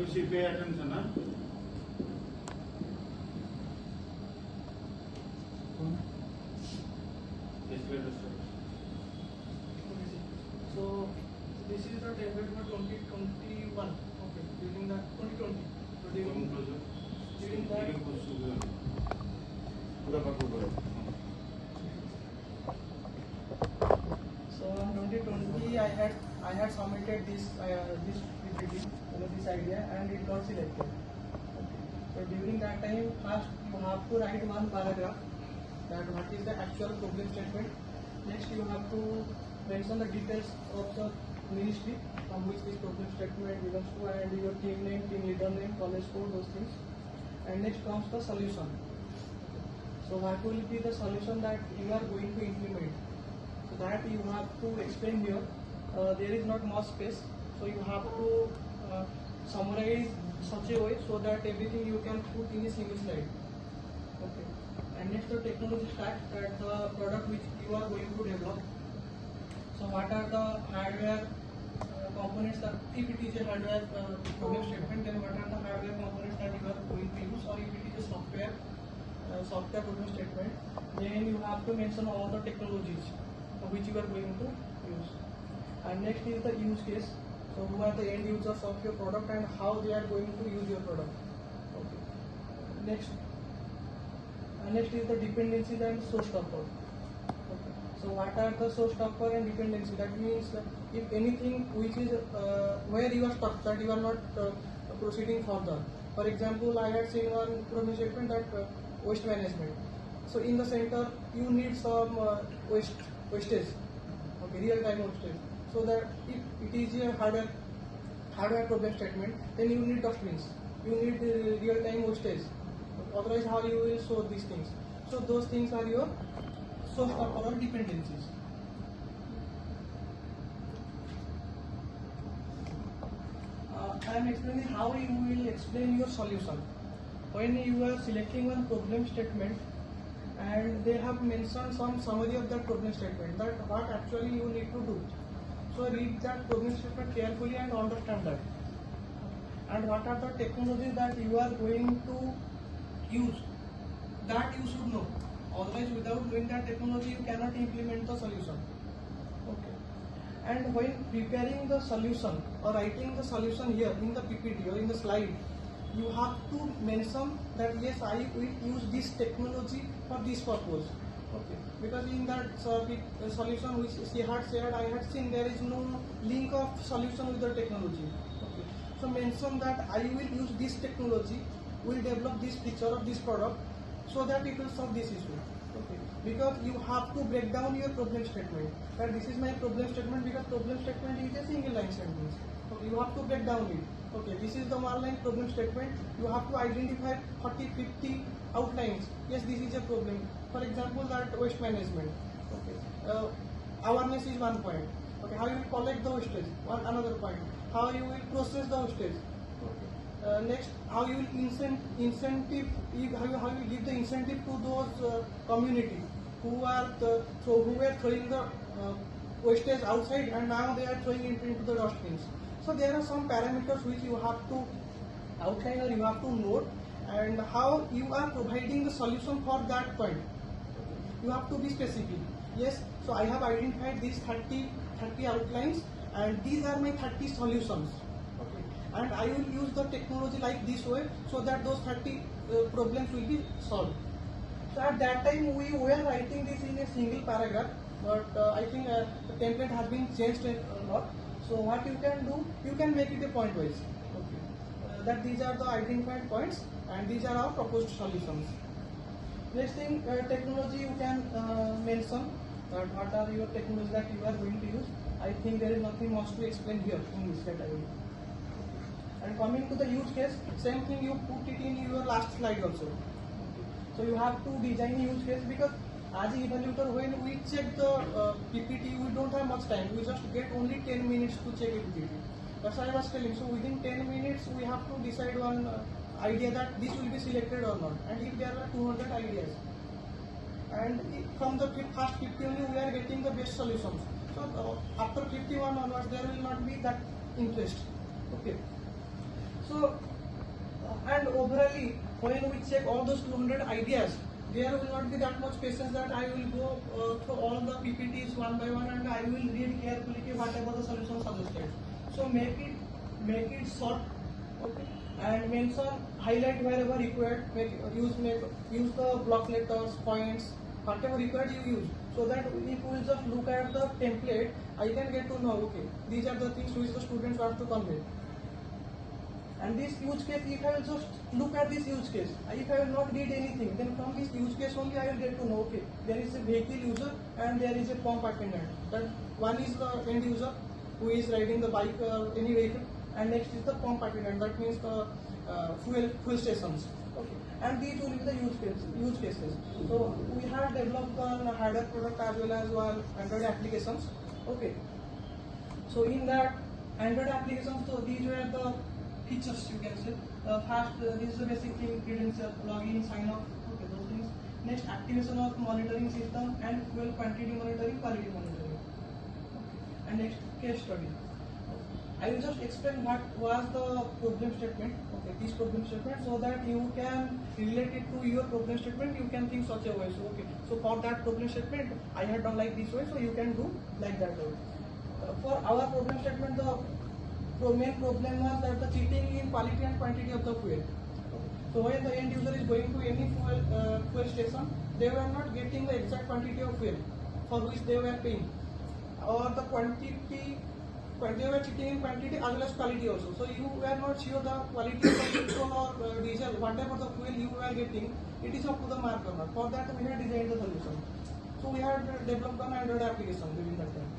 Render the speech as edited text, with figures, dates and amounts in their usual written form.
if you pay attention, huh? Yes, let us start. So this is the template for 2021. Okay, during that 2020. So during that. So in 2020, I had submitted this PPT, this idea, and it got selected. Okay. So during that time, first you have to write one paragraph that what is the actual problem statement. Next, you have to mention the details of the ministry from which this problem statement belongs to, and your team name, team leader name, college code, those things. And next comes the solution. So what will be the solution that you are going to implement? So that you have to explain here. There is not much space, so you have to summarize such a way so that everything you can put in a single slide. Okay. And next, the technology stack, that the product which you are going to develop. So what are the hardware components that, if it is a hardware problem statement, then what are the hardware components that you are going to use, or if it is a software problem statement, then you have to mention all the technologies which you are going to use. And next is the use case. So who are the end users of your product and how they are going to use your product. Okay. Next is the dependencies and showstopper. Okay. So what are the showstopper and dependency? That means if anything which is where you are stuck, that you are not proceeding further. For example, I had seen one problem statement that waste management. So in the center, you need some wastage, okay, real-time wastage. So that if it is a hardware problem statement, then you need dustbins, you need real-time wastage. Otherwise, how you will show these things? So those things are your showstopper or dependencies. I am explaining how you will explain your solution. When you are selecting one problem statement and they have mentioned some summary of that problem statement, that what actually you need to do. So read that problem statement carefully and understand that. And what are the technologies that you are going to use, that you should know. Otherwise, without knowing that technology, you cannot implement the solution. Okay. And when preparing the solution or writing the solution here in the PPT or in the slide, you have to mention that yes, I will use this technology for this purpose. Okay. Because in that solution which she had shared, I had seen there is no link of solution with the technology. Okay. So mention that I will use this technology, will develop this feature of this product so that it will solve this issue. Okay. Because you have to break down your problem statement. That this is my problem statement, because problem statement is a single line sentence. Okay. You have to break down it. Okay, this is the one line problem statement. You have to identify 40, 50 outlines. Yes, this is a problem. For example, that waste management. Okay, awareness is one point. Okay, how you will collect the wastage, another point. How you will process the wastage. Okay. Next, how you will how you give the incentive to those community who were throwing the wastage outside and now they are throwing it into the dustbins. So there are some parameters which you have to outline or you have to note, and how you are providing the solution for that point. You have to be specific. Yes, so I have identified these 30 outlines and these are my 30 solutions. Okay. And I will use the technology like this way so that those 30 problems will be solved. So at that time we were writing this in a single paragraph, but I think the template has been changed a lot. So what you can do, you can make it a point wise. Okay. That these are the identified points and these are our proposed solutions. Next thing, technology you can mention that what are your technologies that you are going to use. I think there is nothing much to explain here in this category. And coming to the use case, same thing you put it in your last slide also. Okay. So you have to design a use case, because as an evaluator, when we check the PPT, we don't have much time. We just get only 10 minutes to check a PPT. That's what I was telling. So within 10 minutes, we have to decide one idea that this will be selected or not. And if there are 200 ideas, and from the first 50 only, we are getting the best solutions. So after 51 onwards, there will not be that interest. Okay. So, and overall, when we check all those 200 ideas, there will not be that much patience that I will go through all the PPTs one by one and I will read carefully whatever the solution suggested. So make it short, okay, and mention, highlight wherever required. Use the block letters, points, whatever required you use. So that if we will just look at the template, I can get to know, okay, these are the things which the students want to convey. And this use case, if I will just look at this use case, if I will not read anything, then from this use case only I will get to know, okay, there is a vehicle user and there is a pump attendant. That one is the end user who is riding the bike or any vehicle, and next is the pump attendant. That means the fuel stations. Okay, and these will be the use cases. So we have developed one hardware product as well as one Android applications. Okay, so in that Android applications, so these were the features you can say. First, this is the basic thing: credential, login, sign up. Okay, those things. Next, activation of monitoring system and fuel quantity monitoring, quality monitoring. Okay. And next, case study. I will just explain what was the problem statement. Okay, this problem statement, so that you can relate it to your problem statement. You can think such a way. So okay, so for that problem statement, I had done like this way. So you can do like that way. For our problem statement, the main problem was that the cheating in quality and quantity of the fuel. So when the end user is going to any fuel station, they were not getting the exact quantity of fuel for which they were paying, or the quantity. They were cheating in quantity as well as quality also. So you were not sure the quality of the petrol or diesel, whatever the fuel you were getting, it is up to the mark or not. For that we had designed the solution. So we had developed an Android application during that time.